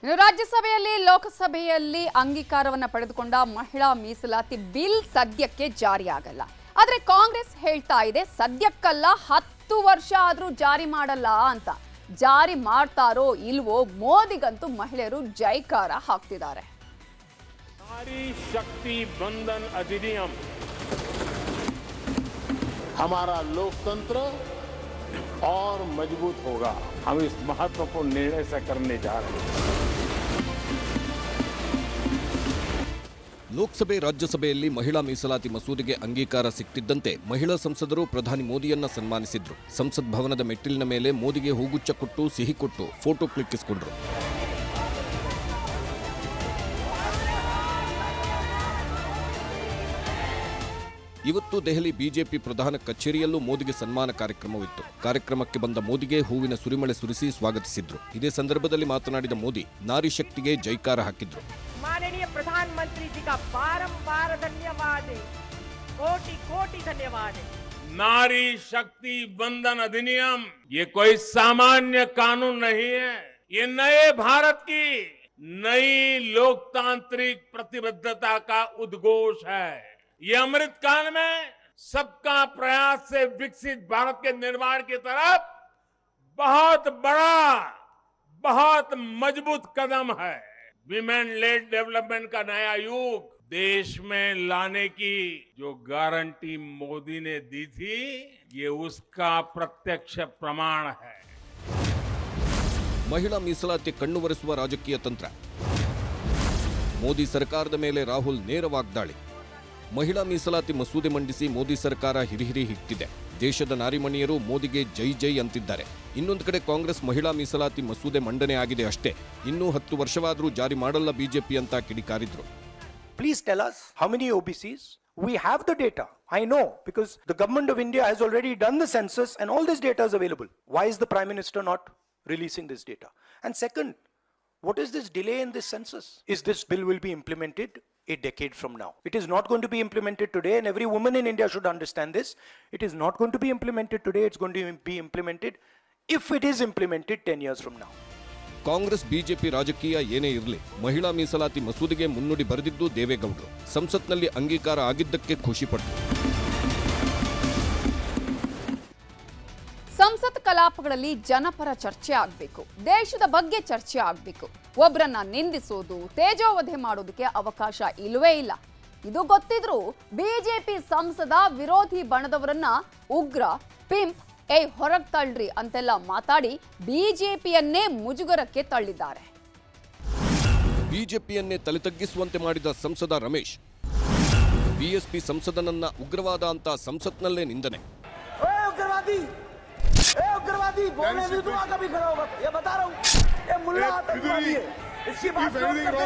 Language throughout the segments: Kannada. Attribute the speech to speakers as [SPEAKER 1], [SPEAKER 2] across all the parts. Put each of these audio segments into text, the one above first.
[SPEAKER 1] ಇನ್ನು ರಾಜ್ಯಸಭೆಯಲ್ಲಿ ಲೋಕಸಭೆಯಲ್ಲಿ ಅಂಗೀಕಾರವನ್ನ ಪಡೆದುಕೊಂಡ ಮಹಿಳಾ ಮೀಸಲಾತಿ ಬಿಲ್ ಸದ್ಯಕ್ಕೆ ಜಾರಿಯಾಗಲ್ಲ. ಆದರೆ ಕಾಂಗ್ರೆಸ್ ಹೇಳ್ತಾ ಇದೆ ಸದ್ಯಕ್ಕಲ್ಲ 10 ವರ್ಷ ಆದರೂ ಜಾರಿ ಮಾಡಲ್ಲ ಅಂತ. ಜಾರಿ ಮಾಡ್ತಾರೋ ಇಲ್ವೋ ಮೋದಿಗಂತೂ ಮಹಿಳೆಯರು ಜೈಕಾರ ಹಾಕ್ತಿದ್ದಾರೆ.
[SPEAKER 2] नारी शक्ति बंधन अधिनियम हमारा लोकतंत्र और मजबूत होगा. हम इस महत्वपूर्ण निर्णय से करने जा रहे हैं.
[SPEAKER 3] ಲೋಕಸಭೆ ರಾಜ್ಯಸಭೆಯಲ್ಲಿ ಮಹಿಳಾ ಮೀಸಲಾತಿ ಮಸೂದೆಗೆ ಅಂಗೀಕಾರ ಸಿಕ್ತಿದ್ದಂತೆ ಮಹಿಳಾ ಸಂಸದರು ಪ್ರಧಾನಿ ಮೋದಿಯನ್ನ ಸನ್ಮಾನಿಸಿದ್ರು. ಸಂಸತ್ ಭವನದ ಮೆಟ್ಟಿಲಿನ ಮೇಲೆ ಮೋದಿಗೆ ಹೂಗುಚ್ಚ ಕೊಟ್ಟು ಸಿಹಿ ಕೊಟ್ಟು ಫೋಟೋ ಕ್ಲಿಕ್ಕಿಸಿಕೊಂಡ್ರು. ಇವತ್ತು ದೆಹಲಿ ಬಿಜೆಪಿ ಪ್ರಧಾನ ಕಚೇರಿಯಲ್ಲೂ ಮೋದಿಗೆ ಸನ್ಮಾನ ಕಾರ್ಯಕ್ರಮವಿತ್ತು. ಕಾರ್ಯಕ್ರಮಕ್ಕೆ ಬಂದ ಮೋದಿಗೆ ಹೂವಿನ ಸುರಿಮಳೆ ಸುರಿಸಿ ಸ್ವಾಗತಿಸಿದ್ರು. ಇದೇ ಸಂದರ್ಭದಲ್ಲಿ ಮಾತನಾಡಿದ ಮೋದಿ ನಾರಿ ಶಕ್ತಿಗೆ ಜೈಕಾರ ಹಾಕಿದ್ರು.
[SPEAKER 4] माननीय प्रधानमंत्री जी का बारंबार धन्यवाद है, कोटि कोटि धन्यवाद है.
[SPEAKER 2] नारी शक्ति बंधन अधिनियम ये कोई सामान्य कानून नहीं है. ये नए भारत की नई लोकतांत्रिक प्रतिबद्धता का उद्घोष है. ये अमृत काल में सबका प्रयास से विकसित भारत के निर्माण की तरफ बहुत बड़ा, बहुत मजबूत कदम है. विमेन लेड डेवलपमेंट का नया युग देश में लाने की जो गारंटी मोदी ने दी थी, ये उसका प्रत्यक्ष प्रमाण है.
[SPEAKER 3] ಮಹಿಳಾ ಮೀಸಲಾತಿ ಕಣ್ಣುವರೆಸುವ ರಾಜಕೀಯ ತಂತ್ರ. ಮೋದಿ ಸರ್ಕಾರದ ಮೇಲೆ ರಾಹುಲ್ ನೇರ ವಾಗ್ದಾಳಿ. ಮಹಿಳಾ ಮೀಸಲಾತಿ ಮಸೂದೆ ಮಂಡಿಸಿ ಮೋದಿ ಸರ್ಕಾರ ಹಿರಿಹಿರಿ ಹಿಗ್ತಿದೆ. ದೇಶದ ನಾರಿಮಣಿಯರು ಮೋದಿಗೆ ಜೈ ಜೈ ಅಂತಿದ್ದಾರೆ. ಇನ್ನೊಂದು ಕಡೆ ಕಾಂಗ್ರೆಸ್ ಮಹಿಳಾ ಮೀಸಲಾತಿ ಮಸೂದೆ ಮಂಡನೆ ಆಗಿದೆ ಅಷ್ಟೇ, ಇನ್ನೂ 10 ವರ್ಷವಾದರೂ ಜಾರಿ ಮಾಡಲ್ಲ ಬಿಜೆಪಿ ಅಂತ ಕಿಡಿಕಾರಿದ್ರು.
[SPEAKER 5] Please tell us how many OBCs? We have the data. I know because the government of India has already done the census and all this data is available. Why is the Prime Minister not releasing this data? And second, what is this delay in this census? Is this bill will be implemented a decade from now? It is not going to be implemented today, and every woman in India should understand this. It is not going to be implemented today. It's going to be implemented if it is implemented 10 years from now.
[SPEAKER 3] Congress BJP ರಾಜಕೀಯ ಏನೇ ಇರಲಿ, ಮಹಿಳಾ ಮೀಸಲಾತಿ ಮಸೂದೆಗೆ ಮುನ್ನುಡಿ ಬರೆದಿದ್ದು ದೇವೇಗೌಡರು. ಸಂಸತ್ನಲ್ಲಿ ಅಂಗೀಕಾರ ಆಗಿದ್ದಕ್ಕೆ ಖುಷಿಪಟ್ಟರು.
[SPEAKER 1] ಸಂಸತ್ ಕಲಾಪಗಳಲ್ಲಿ ಜನಪರ ಚರ್ಚೆ ಆಗಬೇಕು, ದೇಶದ ಬಗ್ಗೆ ಚರ್ಚೆ ಆಗಬೇಕು. ಒಬ್ಬರನ್ನ ನಿಂದಿಸೋದು, ತೇಜೋವಧೆ ಮಾಡೋದಕ್ಕೆ ಅವಕಾಶ ಇಲ್ಲವೇ ಇಲ್ಲ. ಇದು ಗೊತ್ತಿದ್ರೂ ಬಿಜೆಪಿ ಸಂಸದ ವಿರೋಧಿ ಬಣದವರನ್ನ ಉಗ್ರ, ಪಿಂಪ್, ಹೊರಗ್ ತಳ್ಳ್ರಿ ಅಂತೆಲ್ಲ ಮಾತಾಡಿ ಬಿಜೆಪಿಯನ್ನೇ ಮುಜುಗರಕ್ಕೆ ತಳ್ಳಿದ್ದಾರೆ.
[SPEAKER 3] ಬಿಜೆಪಿಯನ್ನೇ ತಲೆ ತಗ್ಗಿಸುವಂತೆ ಮಾಡಿದ ಸಂಸದ ರಮೇಶ್, ಬಿಎಸ್ಪಿ ಸಂಸದನನ್ನ ಉಗ್ರವಾದ ಅಂತ ಸಂಸತ್ನಲ್ಲೇ ನಿಂದನೆ.
[SPEAKER 6] उग्रवादी बोलने भी दुआ कभी खड़ा होगा, ये बता रहा हूँ. ये मुल्ला आतंकवादी है. इसकी बात बाहर देखो.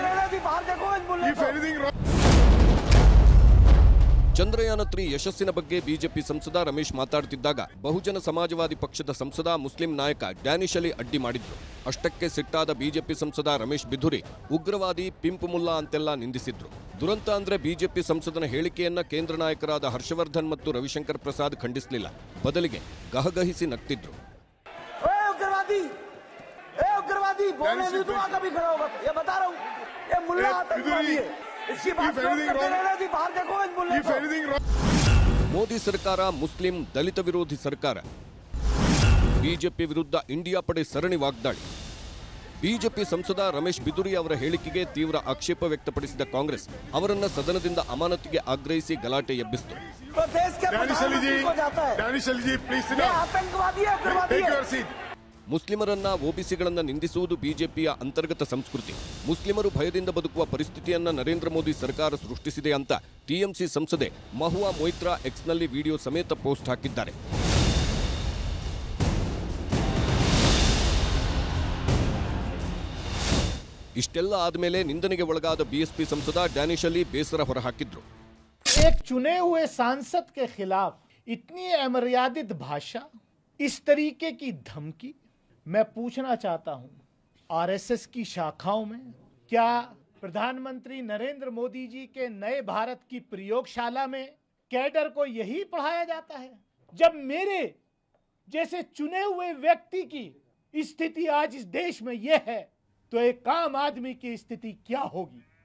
[SPEAKER 3] ಚಂದ್ರಯಾನ 3 ಯಶಸ್ಸಿನ ಬಗ್ಗೆ ಬಿಜೆಪಿ ಸಂಸದ ರಮೇಶ್ ಮಾತಾಡ್ತಿದ್ದಾಗ ಬಹುಜನ ಸಮಾಜವಾದಿ ಪಕ್ಷದ ಸಂಸದ ಮುಸ್ಲಿಂ ನಾಯಕ ಡ್ಯಾನಿಶ್ ಅಲಿ ಅಡ್ಡಿ ಮಾಡಿದ್ರು. ಅಷ್ಟಕ್ಕೆ ಸಿಟ್ಟಾದ ಬಿಜೆಪಿ ಸಂಸದ ರಮೇಶ್ ಬಿಧುರಿ ಉಗ್ರವಾದಿ, ಪಿಂಪ್ ಮುಲ್ಲಾ ಅಂತೆಲ್ಲ ನಿಂದಿಸಿದ್ರು. ದುರಂತ ಅಂದ್ರೆ ಬಿಜೆಪಿ ಸಂಸದನ ಹೇಳಿಕೆಯನ್ನ ಕೇಂದ್ರ ನಾಯಕರಾದ ಹರ್ಷವರ್ಧನ್ ಮತ್ತು ರವಿಶಂಕರ್ ಪ್ರಸಾದ್ ಖಂಡಿಸಲಿಲ್ಲ. ಬದಲಿಗೆ ಗಹಗಹಿಸಿ ನಗ್ತಿದ್ರು. ಮೋದಿ ಸರ್ಕಾರ ಮುಸ್ಲಿಂ ದಲಿತ ವಿರೋಧಿ ಸರ್ಕಾರ. ಬಿಜೆಪಿ ವಿರುದ್ಧ ಇಂಡಿಯಾ ಪಡೆ ಸರಣಿ ವಾಗ್ದಾಳಿ. ಬಿಜೆಪಿ ಸಂಸದ ರಮೇಶ್ ಬಿಧುರಿ ಅವರ ಹೇಳಿಕೆಗೆ ತೀವ್ರ ಆಕ್ಷೇಪ ವ್ಯಕ್ತಪಡಿಸಿದ ಕಾಂಗ್ರೆಸ್ ಅವರನ್ನ ಸದನದಿಂದ ಅಮಾನತಿಗೆ ಆಗ್ರಹಿಸಿ ಗಲಾಟೆ ಎಬ್ಬಿಸಿತು. ಮುಸ್ಲಿಮರನ್ನ ಓಬಿಸಿಗಳನ್ನ ನಿಂದಿಸುವುದು ಬಿಜೆಪಿಯ ಅಂತರ್ಗತ ಸಂಸ್ಕೃತಿ. ಮುಸ್ಲಿಮರು ಭಯದಿಂದ ಬದುಕುವ ಪರಿಸ್ಥಿತಿಯನ್ನ ನರೇಂದ್ರ ಮೋದಿ ಸರ್ಕಾರ ಸೃಷ್ಟಿಸಿದೆ ಅಂತ ಟಿಎಂಸಿ ಸಂಸದೆ ಮಹುವಾ ಮೊಯ್ತ್ರಾ ಎಕ್ಸ್ನಲ್ಲಿ ವಿಡಿಯೋ ಸಮೇತ ಪೋಸ್ಟ್ ಹಾಕಿದ್ದಾರೆ. ಇಷ್ಟೆಲ್ಲ ಆದ್ಮೇಲೆ ನಿಂದನೆಗೆ ಒಳಗಾದ ಬಿಎಸ್ಪಿ ಸಂಸದ ಡ್ಯಾನಿಶ್ ಅಲಿ ಬೇಸರ ಹೊರಹಾಕಿದ್ರು.
[SPEAKER 7] एक चुने हुए सांसद के खिलाफ इतनी अमर्यादित भाषा, इस तरीके की धमकी, मैं पूछना चाहता हूं आरएसएस की शाखाओं में क्या प्रधानमंत्री नरेंद्र मोदी जी के नए भारत की प्रयोगशाला में कैडर को यही पढ़ाया जाता है? जब मेरे जैसे चुने हुए व्यक्ति की स्थिति आज इस देश में यह है तो एक आम आदमी की स्थिति क्या होगी।